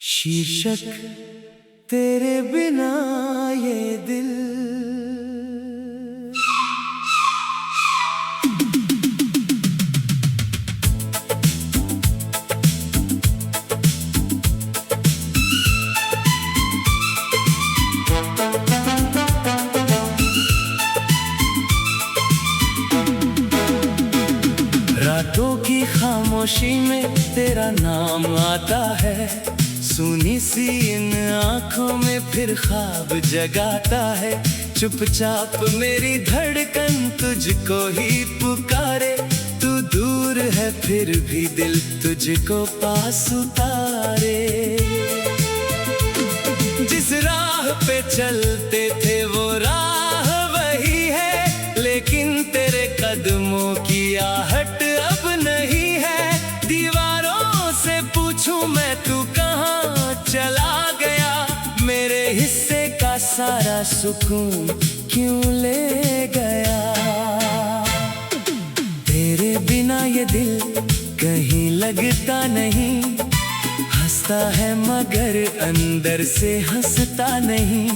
शीर्षक तेरे बिना ये दिल। रातों की खामोशी में तेरा नाम आता है, सुनी सी इन आँखों में फिर ख्वाब जगाता है। चुपचाप मेरी धड़कन तुझको ही पुकारे, तू दूर है फिर भी दिल तुझको पास उतारे। जिस राह पे चलते थे वो राह वही है, लेकिन तेरे कदमों की आहट अब नहीं है। दीवारों से पूछूं मैं तू कहाँ चला गया, मेरे हिस्से का सारा सुकून क्यों ले गया। तेरे बिना ये दिल कहीं लगता नहीं, हंसता है मगर अंदर से हंसता नहीं।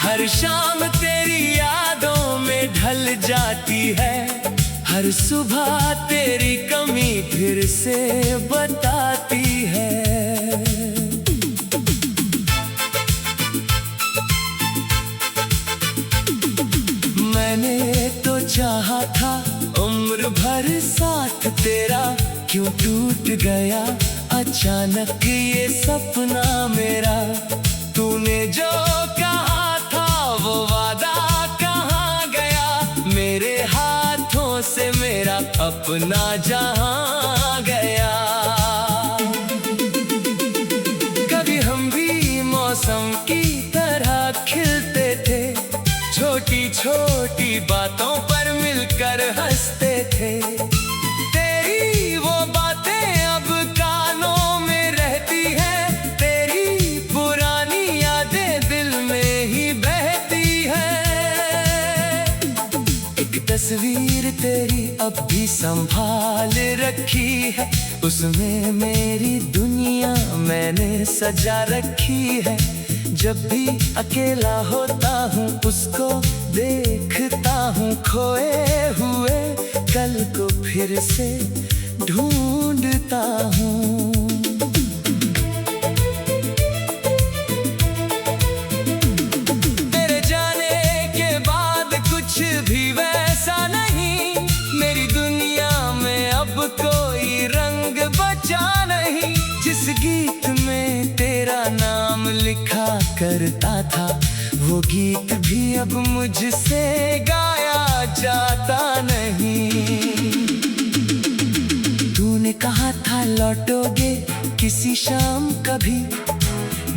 हर शाम तेरी यादों में ढल जाती है, हर सुबह तेरी कमी फिर से बताती है। मैंने तो चाहा था उम्र भर साथ तेरा, क्यों टूट गया अचानक ये सपना मेरा। तूने जो कहा था वो वादा कहाँ गया, मेरे हाथों से मेरा अपना जहां गया। कभी हम भी मौसम की तरह खिलते थे, छोटी छोटी बातों पर मिलकर हंसते थे। तेरी वो बातें अब कानों में रहती है, तेरी पुरानी यादें दिल में ही बहती है। एक तस्वीर तेरी अब भी संभाल रखी है, उसमें मेरी दुनिया मैंने सजा रखी है। जब भी अकेला होता हूँ उसको देखता हूँ, खोए हुए कल को फिर से ढूंढता हूँ। तेरे जाने के बाद कुछ भी वैसा नहीं, मेरी दुनिया में अब कोई रंग बचा नहीं। जिस गीत में तेरा नाम लिखा करता था, वो गीत भी अब मुझसे गाया जाता नहीं। तूने कहा था लौटोगे किसी शाम कभी,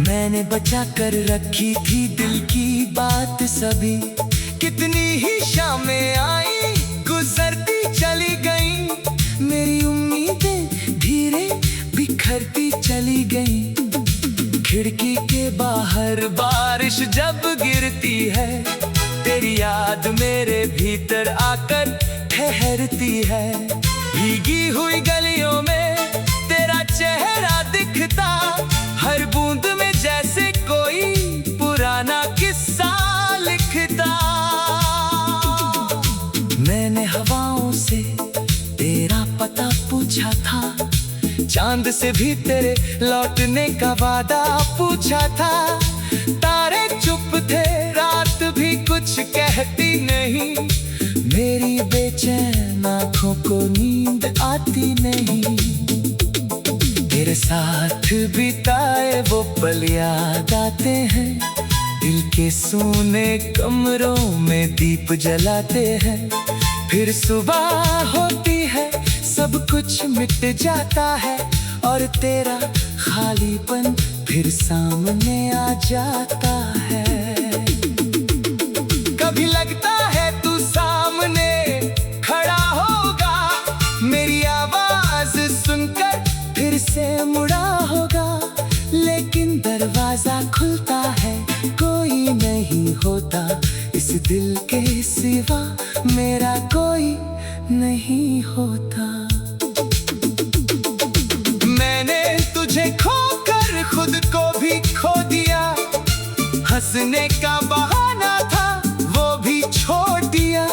मैंने बचा कर रखी थी दिल की बात सभी। कितनी ही शामें आई गुजरती चली गई, मेरी उम्मीदें धीरे बिखरती चली गई। खिड़की के बाहर बारिश जब गिरती है, तेरी याद मेरे भीतर आकर ठहरती है। भीगी हुई गलियों में तेरा चेहरा दिखता, हर बूंद में जैसे कोई पुराना किस्सा लिखता। मैंने हवाओं से तेरा पता पूछा था, चांद से भी तेरे लौटने का वादा पूछा था। तारे चुप थे रात भी कुछ कहती नहीं, मेरी बेचैन आँखों को नींद आती नहीं। तेरे साथ बिताए वो पल याद आते हैं, दिल के सूने कमरों में दीप जलाते हैं। फिर सुबह होती है सब कुछ मिट जाता है, और तेरा खालीपन फिर सामने आ जाता है। कभी लगता है तू सामने खड़ा होगा, मेरी आवाज सुनकर फिर से मुड़ा होगा। लेकिन दरवाजा खुलता है, कोई नहीं होता, इस दिल के सिवा मेरा कोई नहीं होता। मैंने तुझे खोकर खुद को हंसने का बहाना था वो भी छोड़ दिया।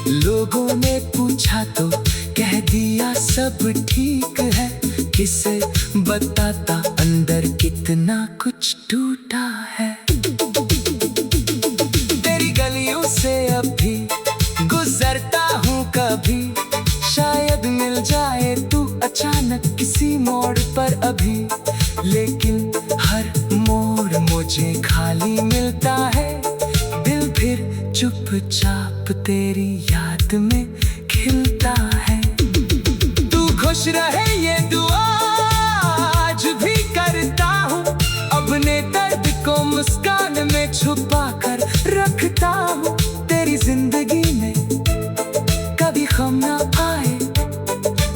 लोगों ने पूछा तो कह दिया सब ठीक है, किसे बताता अंदर कितना कुछ टूटा है। तेरी गलियों से अब भी गुजरता हूँ कभी, शायद मिल जाए तू अचानक किसी मोड़ पर अभी। लेकिन हर मोड़ मुझे खाली मिलता है, दिल फिर चुपचाप तेरी याद में खिलता है। तू खुश रहे ये दुआ आज भी करता हूँ, अपने दर्द को मुस्कान में छुपा कर रखता हूँ। तेरी जिंदगी में कभी गम ना आए,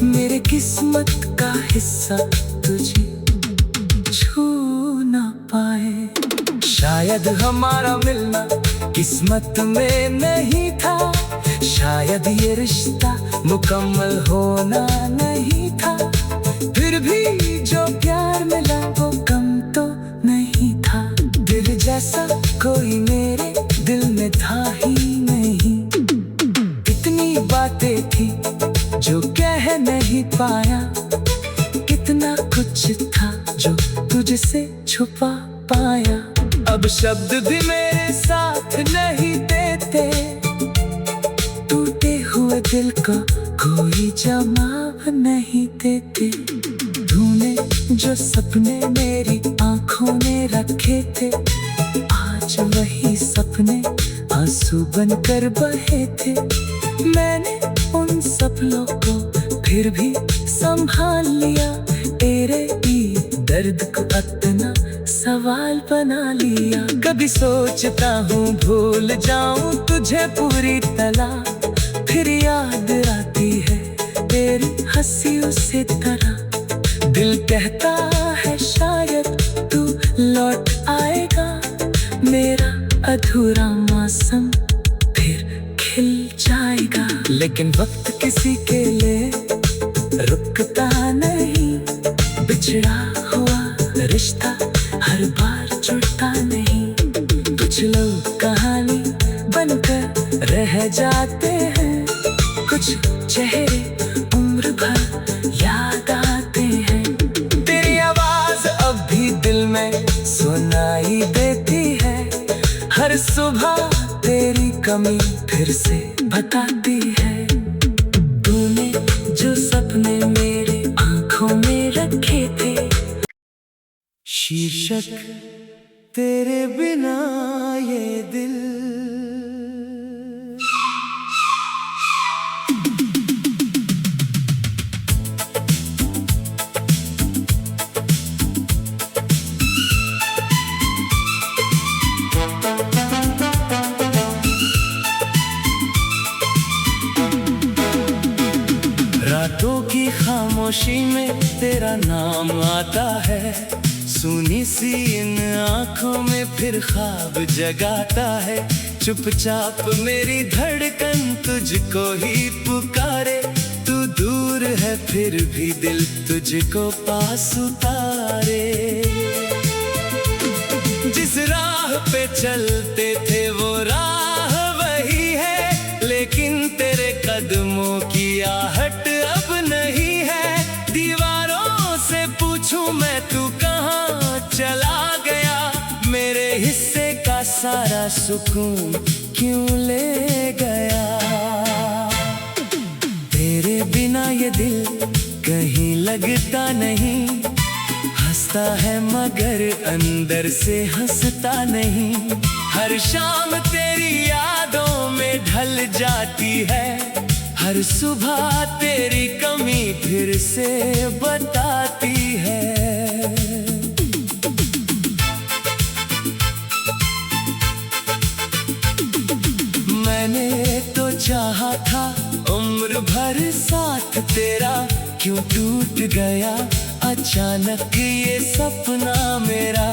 मेरे किस्मत का हिस्सा तुझे छू ना पाए। शायद हमारा मिलना किस्मत में नहीं था, शायद ये रिश्ता मुकम्मल होना नहीं था। फिर भी जो प्यार मिला वो कम तो नहीं था। दिल जैसा कोई मेरे दिल में था ही नहीं। कितनी बातें थी जो कह नहीं पाया, कितना कुछ था जो तुझसे छुपा पाया। अब शब्द भी मेरे साथ नहीं देते, टूटे हुए दिल को कोई जवाब नहीं देते। तूने जो सपने मेरी आंखों में रखे थे, आज वही सपने आंसू बनकर बहे थे। मैंने उन सपनों को फिर भी संभाल लिया, तेरे ही दर्द को अपना सवाल बना लिया। कभी सोचता हूँ भूल जाऊं तुझे पूरी तरह, फिर याद आती है तेरी हंसी उसी तरह। दिल कहता है शायद तू लौट आएगा, मेरा अधूरा मौसम फिर खिल जाएगा। लेकिन वक्त किसी के लिए रुकता नहीं, बिछड़ा हुआ रिश्ता हर बार जुड़ता नहीं। कुछ लोग कहानी बनकर रह जाते हैं, कुछ चेहरे उम्र भर याद आते हैं। तेरी आवाज अब भी दिल में सुनाई देती है, हर सुबह तेरी कमी फिर से बताती है। तूने जो सपने मेरे आंखों में रखे थे, शीर्षक तेरे बिना ये दिल। रातों की खामोशी में तेरा नाम आता है, सुनी सी इन आँखों में फिर ख्वाब जगाता है। चुपचाप मेरी धड़कन तुझको ही पुकारे, तू दूर है फिर भी दिल तुझको पास उतारे। जिस राह पे चलते थे वो राह वही है, लेकिन तेरे कदमों की आहट अब नहीं है। दीवारों से पूछूं मैं तू कहाँ चला गया, मेरे हिस्से का सारा सुकून क्यों ले गया। तेरे बिना ये दिल कहीं लगता नहीं, हंसता है मगर अंदर से हंसता नहीं। हर शाम तेरी यादों में ढल जाती है, हर सुबह तेरी कमी फिर से बताती है। मैंने तो चाहा था उम्र भर साथ तेरा, क्यों टूट गया अचानक ये सपना मेरा।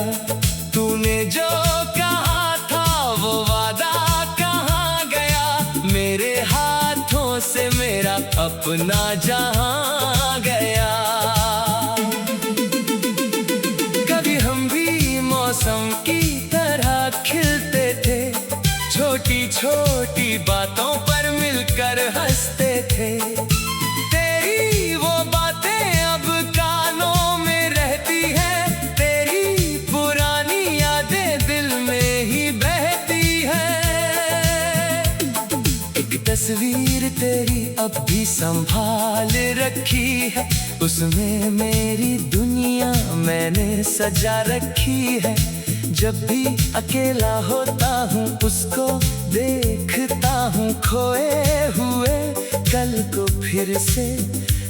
तूने जो कहा था वो वादा कहाँ गया, मेरे हाथों से मेरा अपना जहां गया। कभी हम भी मौसम की तरह छोटी बातों पर मिलकर हंसते थे। तेरी वो बातें अब कानों में रहती है, तेरी पुरानी यादें दिल में ही बहती है। एक तस्वीर तेरी अब भी संभाल रखी है, उसमें मेरी दुनिया मैंने सजा रखी है। जब भी अकेला होता हूँ उसको देखता हूँ, खोए हुए कल को फिर से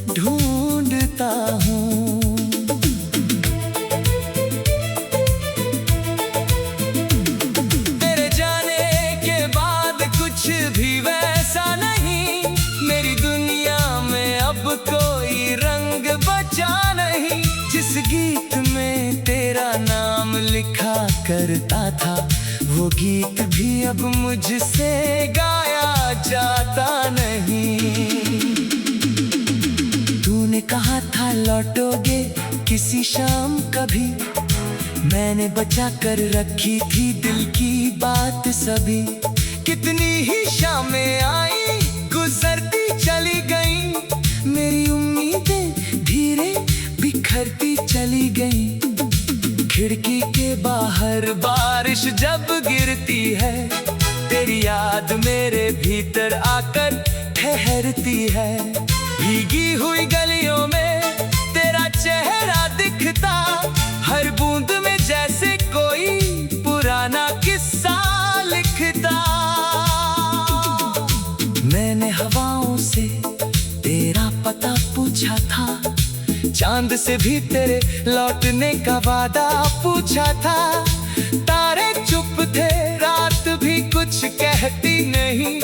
ढूंढता हूँ। तेरे जाने के बाद कुछ भी वैसा नहीं, मेरी दुनिया में अब कोई रंग बचा नहीं। जिस गीत में तेरा नाम लिखा करता था, वो गीत भी अब मुझसे गाया जाता नहीं। तूने कहा था लौटोगे किसी शाम कभी, मैंने बचा कर रखी थी दिल की बात सभी। कितनी ही शामें आई गुजरती चली गई, मेरी उम्मीदें धीरे बिखरती चली गई। खिड़की के बाहर बारिश जब गिरती है, तेरी याद मेरे भीतर आकर ठहरती है। भीगी हुई गलियों में तेरा चेहरा दिखता, हर बूंद में जैसे कोई पुराना किस्सा लिखता। मैंने हवाओं से तेरा पता पूछा था, चांद से भी तेरे लौटने का वादा पूछा था। तारे चुप थे, रात भी कुछ कहती नहीं,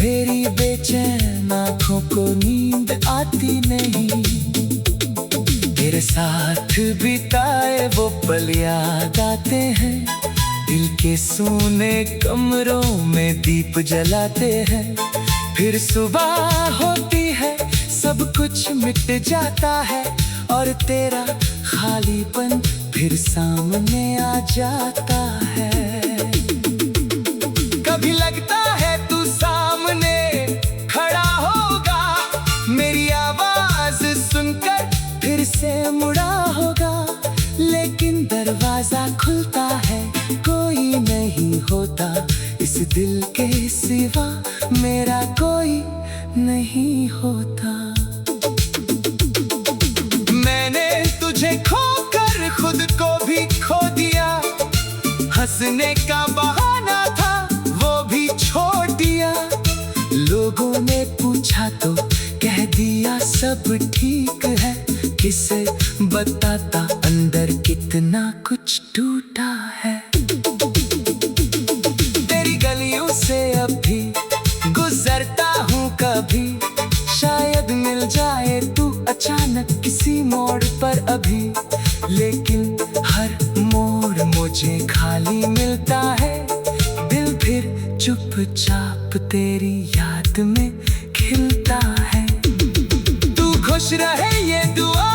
मेरी बेचैन आँखों को नींद आती नहीं। तेरे साथ बिताए वो पल याद आते हैं, दिल के सूने कमरों में दीप जलाते हैं। फिर सुबह होती है, सब कुछ मिट जाता है, और तेरा खालीपन फिर सामने आ जाता है। कभी लगता है तू सामने खड़ा होगा, मेरी आवाज सुनकर फिर से मुड़ा होगा। लेकिन दरवाजा खुलता है, कोई नहीं होता, इस दिल के सिवा मेरा कोई नहीं होता। मैंने तुझे खोकर खुद को भी खो दिया, हंसने का बहाना था वो भी छोड़ दिया। लोगों ने पूछा तो कह दिया सब ठीक है, किसे बताता अंदर कितना कुछ टूटा है। तेरी गलियों से अब भी गुजरता हूँ कभी, शायद मिल जाए तू अचानक किसी मोड़ पर अभी। लेकिन हर मोड़ मुझे खाली मिलता है, दिल फिर चुपचाप तेरी याद में खिलता है। तू खुश रहे ये दुआ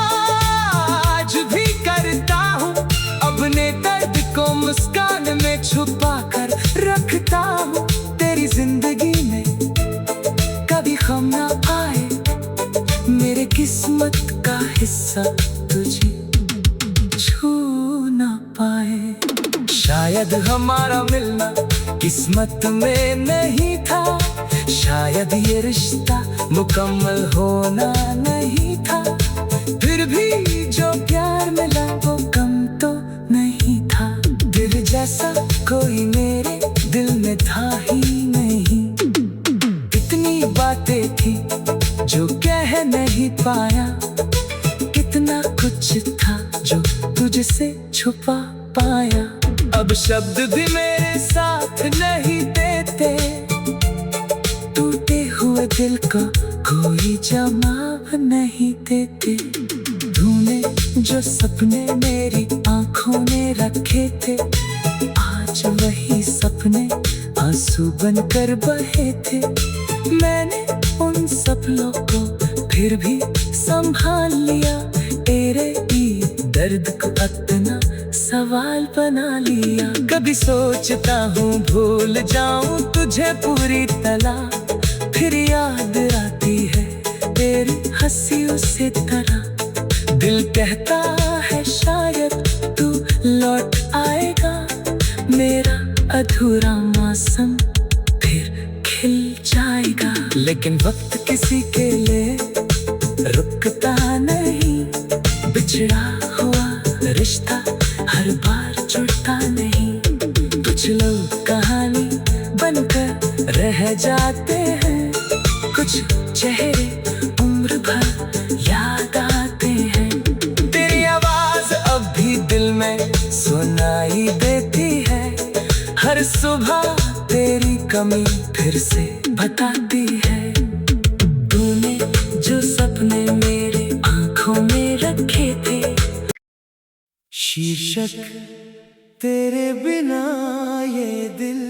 आज भी करता हूँ, अपने दर्द को मुस्कान में छुपा कर रखता हूँ। तेरी जिंदगी में कभी गम ना आए, मेरे किस्मत का हिस्सा तुझे छू ना पाए। शायद हमारा मिलना किस्मत में नहीं था, शायद ये रिश्ता मुकम्मल होना नहीं था। फिर भी जो प्यार मिला वो कम तो नहीं था, दिल जैसा कोई मेरे दिल में था ही नहीं। कितनी बातें थी जो कह नहीं पाया, कितना कुछ था जो तुझसे छुपा पाया। अब शब्द भी मेरे साथ नहीं देते, टूटे हुए दिल को कोई जवाब नहीं देते। तूने जो सपने मेरी आंखों में रखे थे, आज वही सपने आंसू बनकर बहे थे। मैंने उन सपनों को फिर भी संभाल लिया, तेरे ही दर्द को इतना सवाल बना लिया। कभी सोचता हूँ भूल जाऊं तुझे पूरी तरह, फिर याद आती है तेरी हंसी उसी तरह। दिल कहता है शायद तू लौट आएगा, मेरा अधूरा मौसम फिर खिल जाएगा। लेकिन वक्त किसी के लिए रुकता नहीं, बिछड़ा हुआ रिश्ता हर बार जुड़ता नहीं। कुछ लोग कहानी बनकर रह जाते हैं, कुछ चेहरे उम्र भर याद आते हैं। तेरी आवाज अब भी दिल में सुनाई देती है, हर सुबह तेरी कमी फिर से बताती है। तूने जो सपने मेरे आंखों में रखे थे, शीर्षक तेरे बिना ये दिल।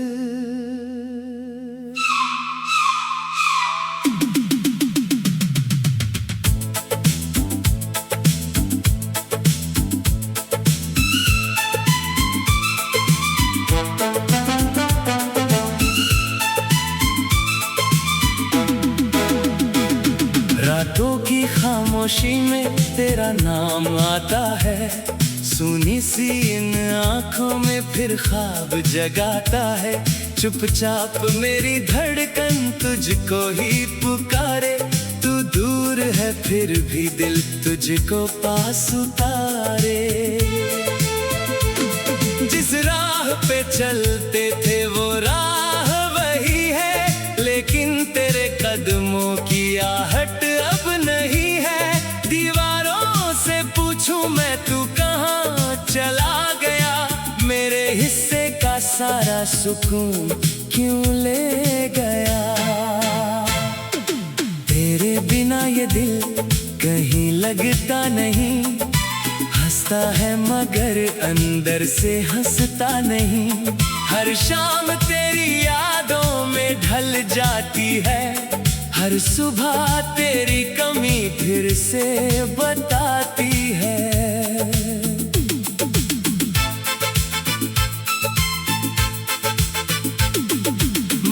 रातों की खामोशी में तेरा नाम आता है, सुनी सी इन आँखों में फिर ख्वाब जगाता है। चुपचाप मेरी धड़कन तुझको ही पुकारे, तू दूर है फिर भी दिल तुझको पास उतारे। जिस राह पे चलते थे वो राह वही है, लेकिन तेरे कदमों की आहट अब नहीं है। दीवारों से पूछूं मैं तू कहाँ चला गया, मेरे हिस्से का सारा सुकून क्यों ले गया। तेरे बिना ये दिल कहीं लगता नहीं, हंसता है मगर अंदर से हंसता नहीं। हर शाम तेरी यादों में ढल जाती है, हर सुबह तेरी कमी फिर से बताती है।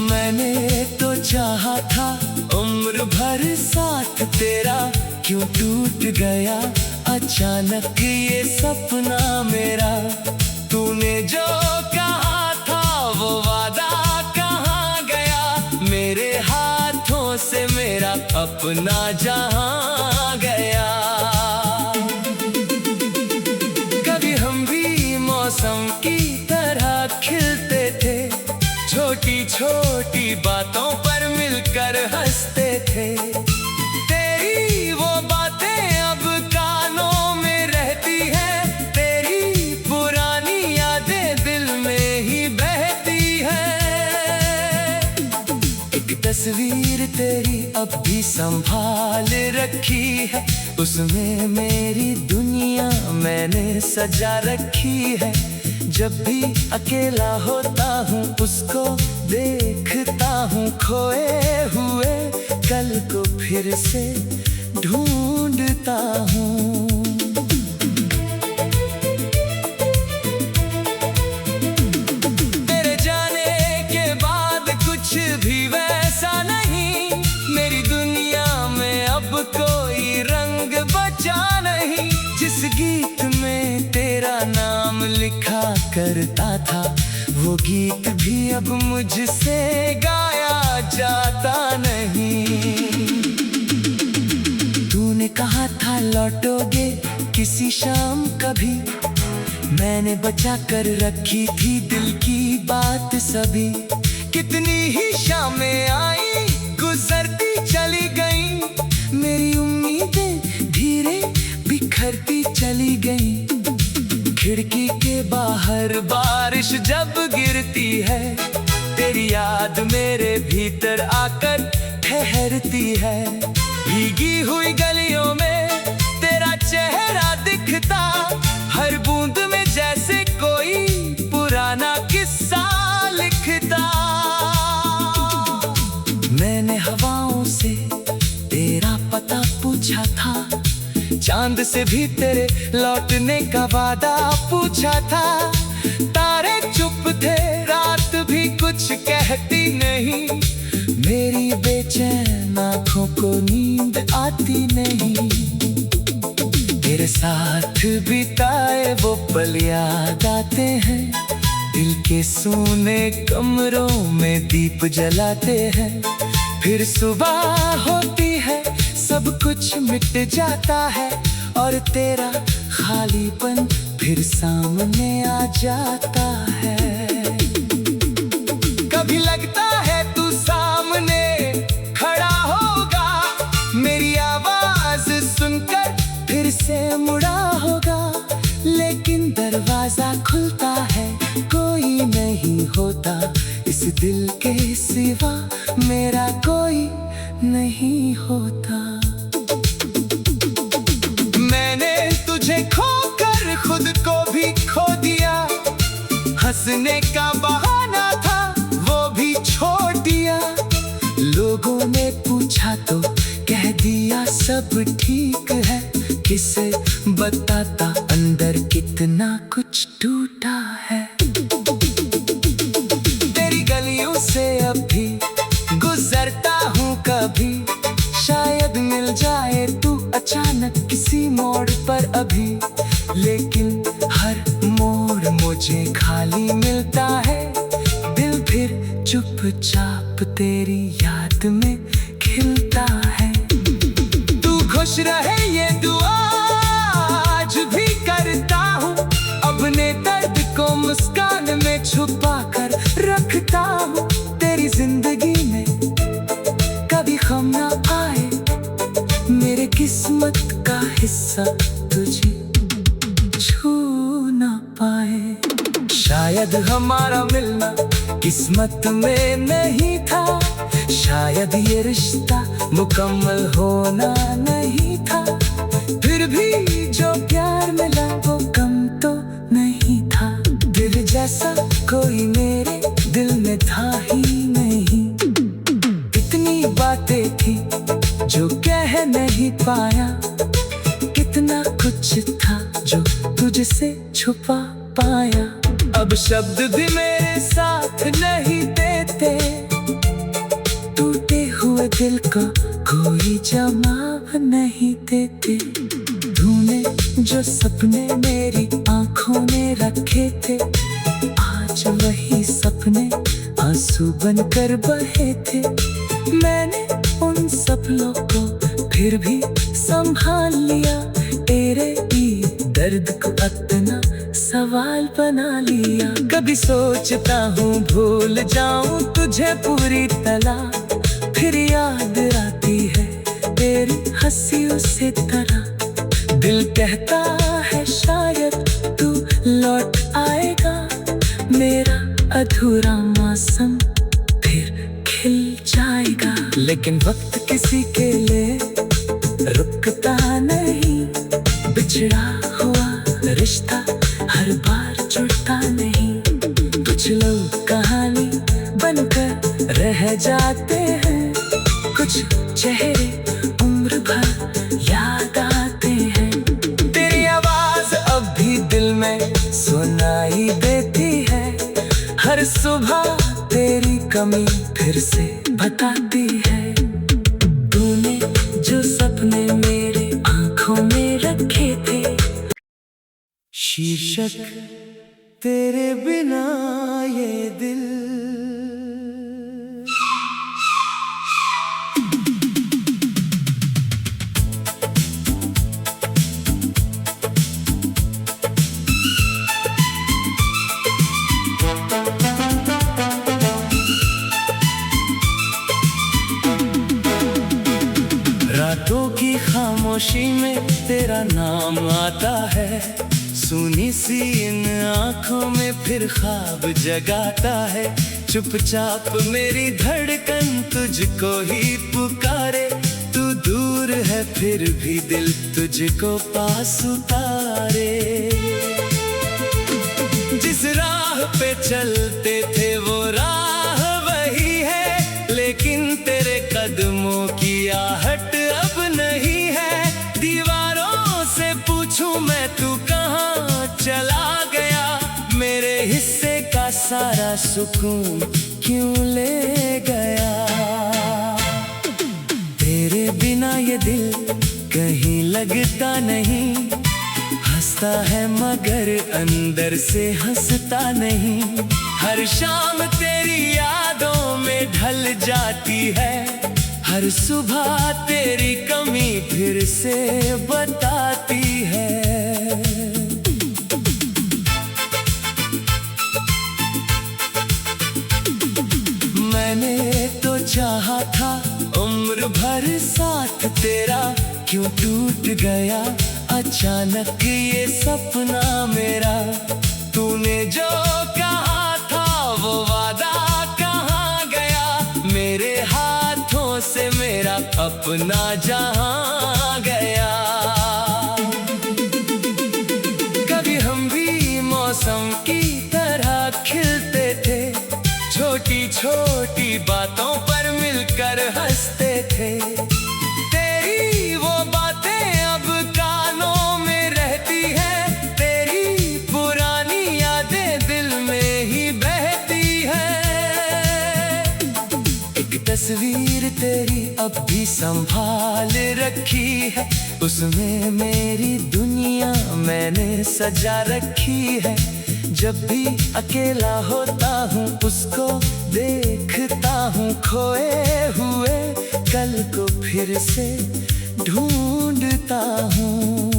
मैंने तो चाहा था उम्र भर साथ तेरा, क्यों टूट गया अचानक ये सपना मेरा। तूने जो कहा था वो वादा कहाँ गया, मेरे हाथों से मेरा अपना जहां गया। कभी हम भी मौसम की तरह खिलते थे, छोटी छोटी बातों पर मिलकर हंसते थे। तेरी वो बातें अब कानों में रहती है, तेरी पुरानी यादें दिल में ही बहती है। एक तस्वीर तेरी अब भी संभाल रखी है, उसमें मेरी दुनिया मैंने सजा रखी है। जब भी अकेला होता हूँ उसको देखता हूँ, खोए हुए कल को फिर से ढूंढता हूँ। तेरे जाने के बाद कुछ भी वैसा नहीं, मेरी दुनिया में अब कोई रंग बचा नहीं। जिस गीत में तेरा नाम लिखा करता था, वो गीत भी अब मुझसे गाया जाता नहीं। तूने कहा था लौटोगे किसी शाम कभी, मैंने बचा कर रखी थी दिल की बात सभी। कितनी ही शामें आई गुजरती चली गई, मेरी उम्मीदें धीरे बिखरती चली गई। खिड़की के बाहर बारिश जब गिरती है, तेरी याद मेरे भीतर आकर ठहरती है। भीगी हुई गलियों में तेरा चेहरा दिखता, हर बूंद में जैसे कोई पुराना किस्सा लिखता। मैंने हवाओं से तेरा पता पूछा था, चांद से भी तेरे लौटने का वादा पूछा था। तारे चुप थे, रात भी कुछ कहती नहीं, मेरी बेचैन आँखों को नींद आती नहीं। तेरे साथ बिताए वो पल याद आते हैं, दिल के सूने कमरों में दीप जलाते हैं। फिर सुबह होती है, सब कुछ मिट जाता है, और तेरा खालीपन फिर सामने आ जाता है। कभी लगता है तू सामने खड़ा होगा, मेरी आवाज सुनकर फिर से मुड़ा होगा। लेकिन दरवाजा खुलता है, कोई नहीं होता, इस दिल के सिवा मेरा कोई नहीं होता। मैंने तुझे खोकर खुद को भी खो दिया, हंसने का बहाना था वो भी छोड़ दिया। लोगों ने पूछा तो कह दिया सब ठीक है, किसे बताता अंदर कितना कुछ टूटा है। तेरी गलियों से अब भी गुजरता हूँ कभी, शायद मिल जाए तू अचानक किसी मोड़ पर अभी। लेकिन हर मोड़ मुझे खाली मिलता है, दिल फिर चुपचाप तेरी याद में खिलता है। तू खुश रहे ये दुआ आज भी करता हूँ, अपने दर्द को मुस्कान में छुपा कर रखता हूँ। तेरी जिंदगी में कभी गम ना आए, मेरे किस्मत का हिस्सा तुझे छू ना पाए। शायद हमारा मिलना किस्मत में नहीं था, शायद ये रिश्ता मुकम्मल होना नहीं था। फिर भी जो प्यार मिला वो कम तो नहीं था, दिल जैसा कोई मेरे दिल में था ही नहीं। इतनी बातें थी जो कह नहीं पाया, कितना कुछ था जो तुझसे छुपा पाया। अब शब्द भी मेरे साथ नहीं देते, टूटे हुए दिल को कोई जवाब नहीं देते। तूने जो सपने मेरी आंखों में रखे थे, आज वही सपने आंसू बनकर बहे थे। मैंने उन सपनों को फिर भी संभाल लिया, तेरे ही दर्द को अपना सवाल बना लिया। कभी सोचता हूँ भूल जाऊं तुझे पूरी तरह, फिर याद आती है तेरी हंसी उसी तरह। दिल कहता है शायद तू लौट आएगा, मेरा अधूरा मौसम फिर खिल जाएगा। लेकिन वक्त किसी के लिए रुकता नहीं, बिछड़ा हुआ रिश्ता हर बार जुड़ता नहीं। कुछ लोग कहानी बनकर रह जाते हैं, कुछ चेहरे उम्र भर याद आते हैं। तेरी आवाज अब भी दिल में सुनाई देती है, हर सुबह तेरी कमी फिर से बताती है। तूने जो सपने मेरे आंखों में रखे थे, शीर्षक तेरे बिना ये दिल। रातों की खामोशी में तेरा नाम आता है, सुनी सी इन आँखों में फिर ख्वाब जगाता है। चुपचाप मेरी धड़कन तुझको ही पुकारे, तू दूर है फिर भी दिल तुझको पास उतारे। जिस राह पे चलते थे वो राह वही है, लेकिन तेरे कदमों की आहट अब नहीं है। दीवारों सारा सुकून क्यों ले गया। तेरे बिना ये दिल कहीं लगता नहीं, हंसता है मगर अंदर से हंसता नहीं। हर शाम तेरी यादों में ढल जाती है, हर सुबह तेरी कमी फिर से बताती है। मैंने तो चाहा था उम्र भर साथ तेरा, क्यों टूट गया अचानक ये सपना मेरा। तूने जो कहा था वो वादा कहाँ गया, मेरे हाथों से मेरा अपना जहां गया। कभी हम भी मौसम की तरह खिलते थे, छोटी छोटी बातों पर मिलकर हंसते थे। तेरी वो बातें अब कानों में रहती है, तेरी पुरानी यादें दिल में ही बहती है। एक तस्वीर तेरी अब भी संभाल रखी है, उसमें मेरी दुनिया मैंने सजा रखी है। जब भी अकेला होता हूँ उसको देखता हूँ, खोए हुए कल को फिर से ढूंढता हूँ।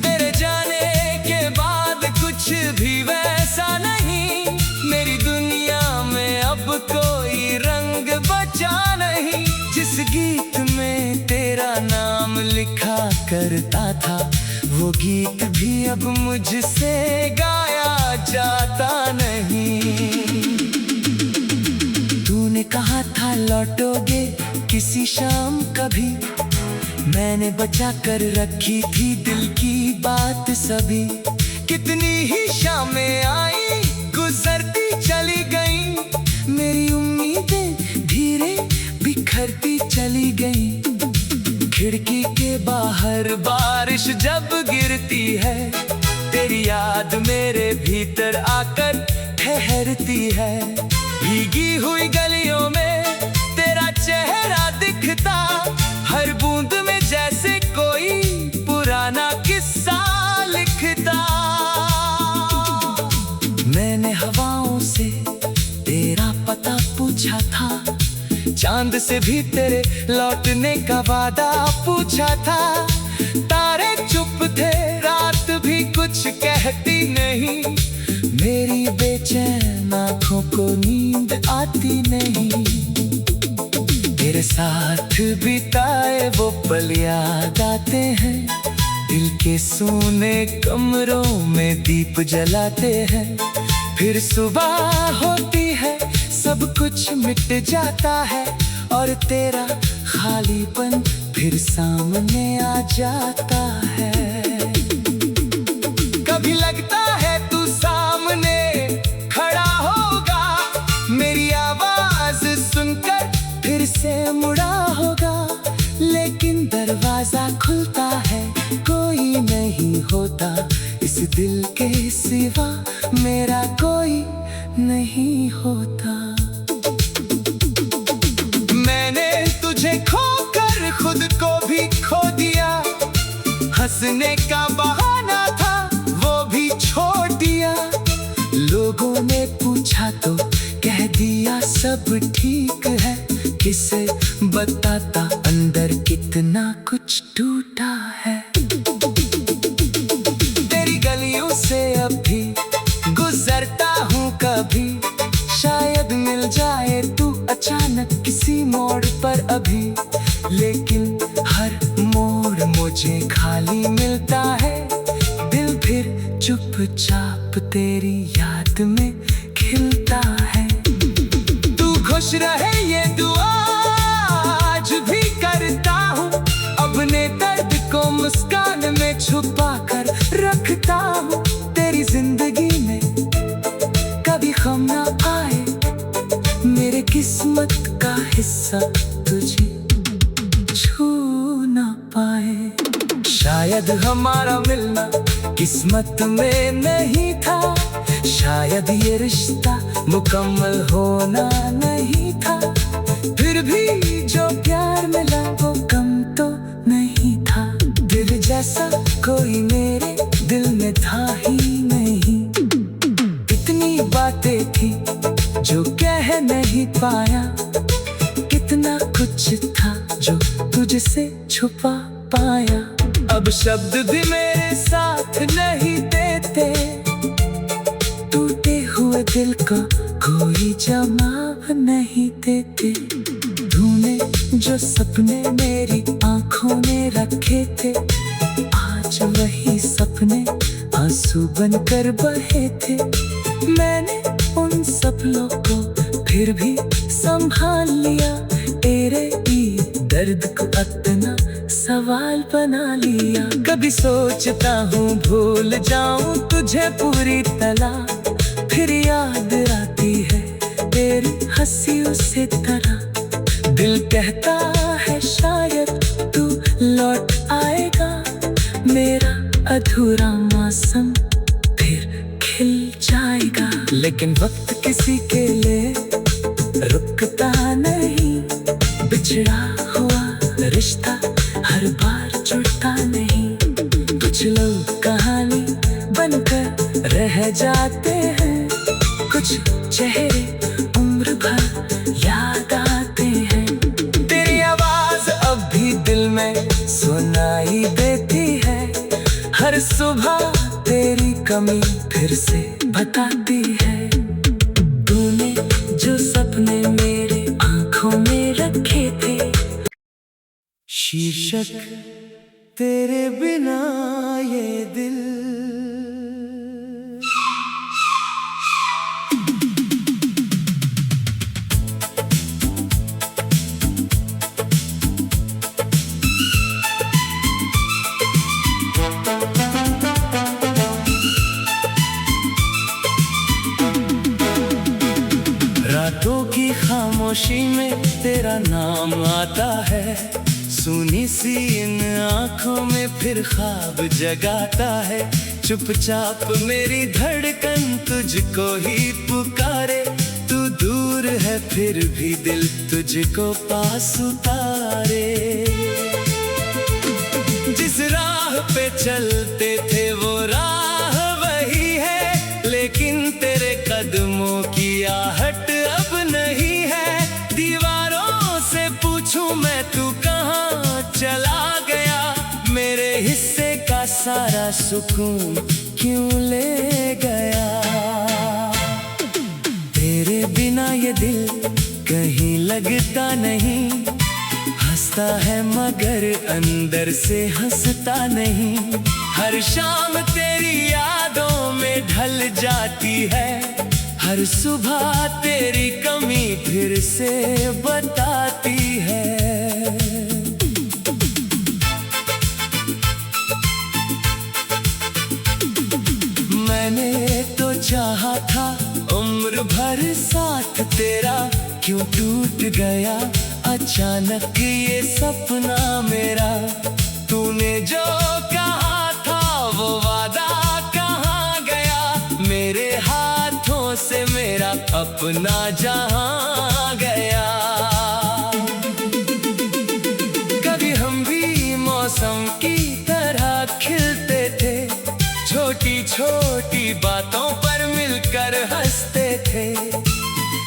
तेरे जाने के बाद कुछ भी वैसा नहीं, मेरी दुनिया में अब कोई रंग बचा नहीं। जिस गीत में तेरा नाम लिखा करता था, वो गीत भी अब मुझसे गाया जाता नहीं। तूने कहा था लौटोगे किसी शाम कभी, मैंने बचा कर रखी थी दिल की बात सभी। कितनी ही शामें आई गुजरती चली गई, मेरी उम्मीदें धीरे बिखरती चली गई। खिड़की के बाहर बारिश जब गिरती है, तेरी याद मेरे भीतर आकर ठहरती है। भीगी हुई गलियों में तेरा चेहरा दिखता, हर बूंद में जैसे कोई पुराना किस्सा लिखता। मैंने हवाओं से तेरा पता पूछा था, चांद से भी तेरे लौटने का वादा पूछा था। तारे चुप थे, रात भी कुछ कहती नहीं, मेरी बेचैन आँखों को नींद आती नहीं। तेरे साथ बिताए वो पल याद आते हैं, दिल के सूने कमरों में दीप जलाते हैं। फिर सुबह होती है, सब कुछ मिट जाता है, और तेरा खालीपन फिर सामने आ जाता है। कभी लगता है तू सामने खड़ा होगा, मेरी आवाज सुनकर फिर से मुड़ा होगा। लेकिन दरवाजा खुलता है, कोई नहीं होता, इस दिल के सिवा मेरा कोई नहीं होता। मैंने तुझे खोकर खुद को भी खो दिया, हंसने का बहाना था वो भी छोड़ दिया। लोगों ने पूछा तो कह दिया सब ठीक है, किसे बताता अंदर कितना कुछ टूटा है। तेरी गलियों से अब भी गुजरता हूँ कभी, शायद मिल जाए तू अचानक किसी मोड़ पर अभी। लेकिन हर मोड़ मुझे खाली मिलता है, दिल फिर चुपचाप तेरी याद में खिलता है। तू खुश रहे ये दुआ आज भी करता हूँ, अपने दर्द को मुस्कान में छुपा कर रखता हूँ। तेरी जिंदगी में कभी गम ना आए, मेरे किस्मत का हिस्सा तुझे छू ना पाए। शायद हमारा मिलना किस्मत में नहीं था, शायद ये रिश्ता मुकम्मल होना नहीं था। फिर भी जो प्यार मिला वो कम तो नहीं था। दिल जैसा कोई मेरे दिल में था ही नहीं। कितनी बातें थी जो कह नहीं पाया, कितना कुछ था जो तुझसे छुपा पाया। अब शब्द भी मेरे साथ नहीं देते, टूटे हुए दिल को कोई जवाब नहीं देते। तूने जो सपने मेरी आंखों में रखे थे, आज वही सपने आंसू बनकर बहे थे। मैंने उन सपनों को फिर भी संभाल लिया, तेरे दर्द को अपना सवाल बना लिया। कभी सोचता हूँ भूल जाऊं तुझे पूरी तरह, फिर याद आती है तेरी हंसी उसी तरह। दिल कहता है शायद तू लौट आएगा, मेरा अधूरा मौसम फिर खिल जाएगा। लेकिन वक्त किसी के लिए रुकता नहीं, बिछड़ा हुआ रिश्ता हर बार जुड़ता नहीं। कुछ लोग कहानी बनकर रह जाते हैं, कुछ चेहरे उम्र भर याद आते हैं। तेरी आवाज अब भी दिल में सुनाई देती है, हर सुबह तेरी कमी फिर से बताती है। तूने जो सपने मेरे आंखों में रखे थे, शीर्षक तेरे बिना ये दिल। रातों की खामोशी में तेरा नाम आता है, सुनी सी इन आँखों में फिर ख्वाब जगाता है। चुपचाप मेरी धड़कन तुझको ही पुकारे, तू दूर है फिर भी दिल तुझको पास उतारे। जिस राह पे चलते थे वो राह वही है, लेकिन तेरे कदमों की आहट अब नहीं है। दीवारों से पूछूं मैं तू कहाँ चला गया, मेरे हिस्से का सारा सुकून क्यों ले गया। तेरे बिना ये दिल कहीं लगता नहीं, हंसता है मगर अंदर से हंसता नहीं। हर शाम तेरी यादों में ढल जाती है, हर सुबह तेरी कमी फिर से बताती है। मैंने तो चाहा था उम्र भर साथ तेरा, क्यों टूट गया अचानक ये सपना मेरा। तूने जो कहा था वो वादा कहाँ गया, मेरे हाथों से मेरा अपना जहां गया। कभी हम भी मौसम की तरह खिलते थे, छोटी छोटी बातों पर मिलकर हंसते थे।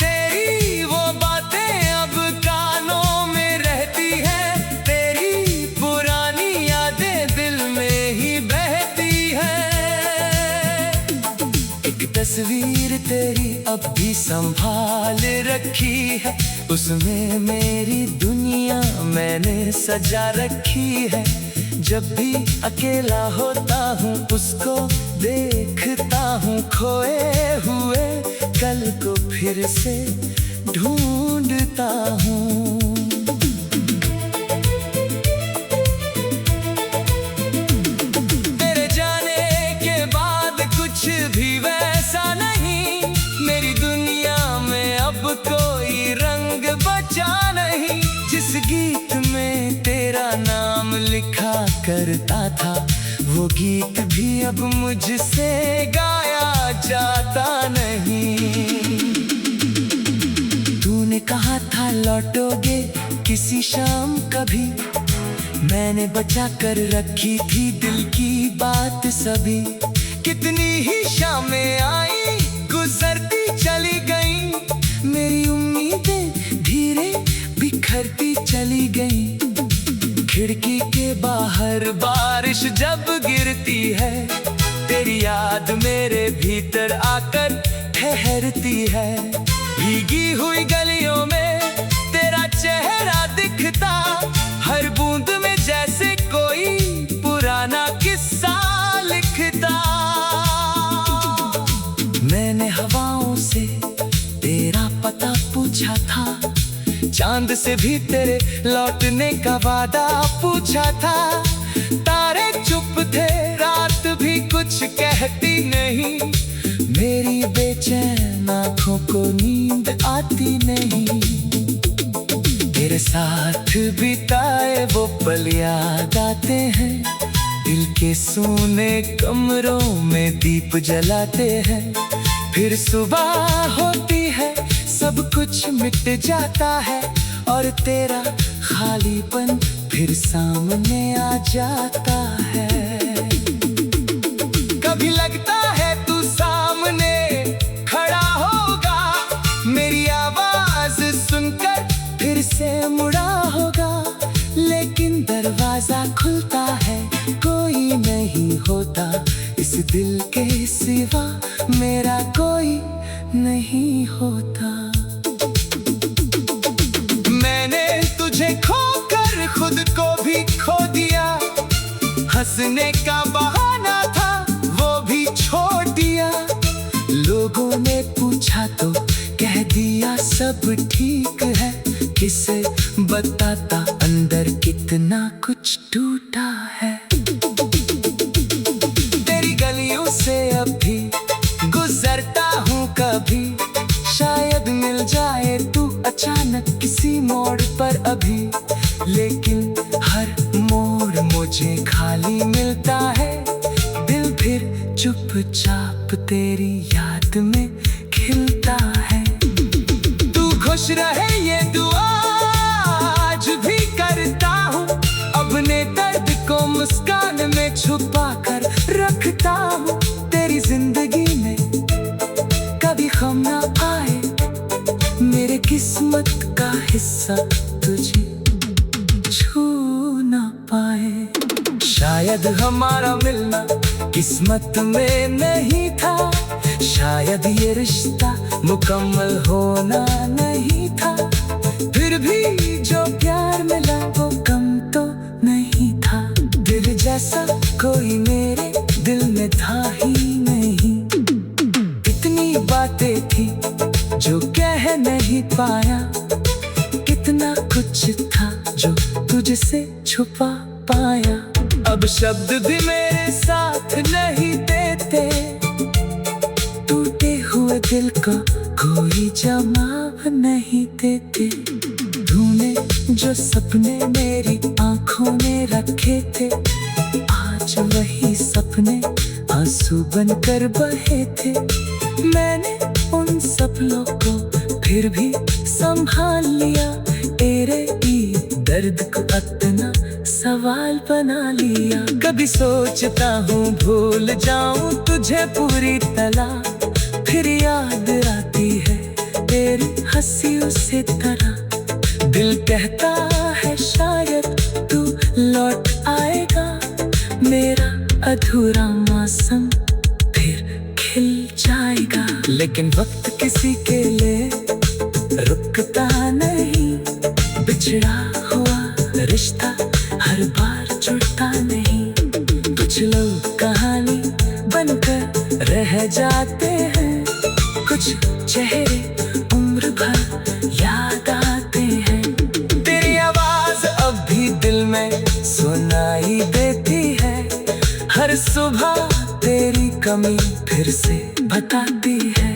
तेरी वो बातें अब कानों में रहती हैं, तेरी पुरानी यादें दिल में ही बहती हैं। एक तस्वीर तेरी अब भी संभाल रखी है, उसमें मेरी दुनिया मैंने सजा रखी है। जब भी अकेला होता हूँ उसको देखता हूँ, खोए हुए कल को फिर से ढूंढता हूँ। तेरे जाने के बाद कुछ भी वैसा नहीं, मेरी दुनिया में अब कोई रंग बचा नहीं। जिस गीत में तेरा नाम लिखा करता रहता था, वो गीत भी अब मुझसे गाया जाता नहीं। तूने कहा था लौटोगे किसी शाम कभी, मैंने बचा कर रखी थी दिल की बात सभी। कितनी ही शामें आई गुजरती चली गई, मेरी उम्मीदें धीरे बिखरती चली गई। खिड़की के बाहर बारिश जब गिरती है, तेरी याद मेरे भीतर आकर ठहरती है। भीगी हुई गलियों में तेरा चेहरा दिखता, हर बूंद में जैसे कोई पुराना किस्सा लिखता। मैंने हवाओं से तेरा पता पूछा था, चांद से भी तेरे लौटने का वादा पूछा था। तारे चुप थे, रात भी कुछ कहती नहीं, मेरी बेचैन आँखों को नींद आती नहीं। तेरे साथ बिताए वो पल याद आते हैं, दिल के सूने कमरों में दीप जलाते हैं। फिर सुबह होती है, सब कुछ मिट जाता है, और तेरा खालीपन फिर सामने आ जाता है। कभी लगता है तू सामने खड़ा होगा, मेरी आवाज सुनकर फिर से मुड़ा होगा। लेकिन दरवाजा खुलता है, कोई नहीं होता, इस दिल के सिवा मेरा कोई नहीं होता। मैंने तुझे खोकर खुद को भी खो दिया, हंसने का बहाना था वो भी छोड़ दिया। लोगों ने पूछा तो कह दिया सब ठीक है, किसे बताता अंदर कितना कुछ टूटा है। तेरी गलियों से अब भी गुजरता हूँ कभी, शायद मिल जाए तू अचानक किसी मोड़ पर अभी। लेकिन हर मोड़ मुझे खाली मिलता है, दिल फिर चुपचाप तेरी याद में खिलता है। तू खुश रहे ये दुआ आज भी करता हूँ, अपने दर्द को मुस्कान में छुपा कर रखता हूँ। तेरी जिंदगी में कभी गम ना आए, मेरे किस्मत का हिस्सा तुझे छू ना पाए। शायद हमारा मिलना किस्मत में नहीं था, शायद ये रिश्ता मुकम्मल होना नहीं था। फिर भी जो प्यार मिला वो कम तो नहीं था, दिल जैसा कोई मेरे दिल में था ही नहीं। कितनी बातें थी जो कह नहीं पाया, कितना कुछ था जो तुझसे छुपा पाया। अब शब्द भी मेरे साथ नहीं देते, टूटे हुए दिल को कोई जवाब नहीं देते। तूने जो सपने मेरी आंखों में रखे थे, आज वही सपने आंसू बनकर बहे थे। मैंने उन सपनों को फिर भी संभाल लिया, तेरे दर्द को अपना सवाल बना लिया। कभी सोचता हूँ भूल जाऊं तुझे पूरी तरह, फिर याद आती है तेरी हंसी उसी तरह। दिल कहता है शायद तू लौट आएगा, मेरा अधूरा मौसम फिर खिल जाएगा। लेकिन वक्त किसी के लिए रुकता नहीं, बिछड़ा हुआ रिश्ता हर बार जुड़ता नहीं। कुछ लोग कहानी बनकर रह जाते हैं, कुछ चेहरे उम्र भर याद आते हैं। तेरी आवाज अब भी दिल में सुनाई देती है, हर सुबह तेरी कमी फिर से बताती है।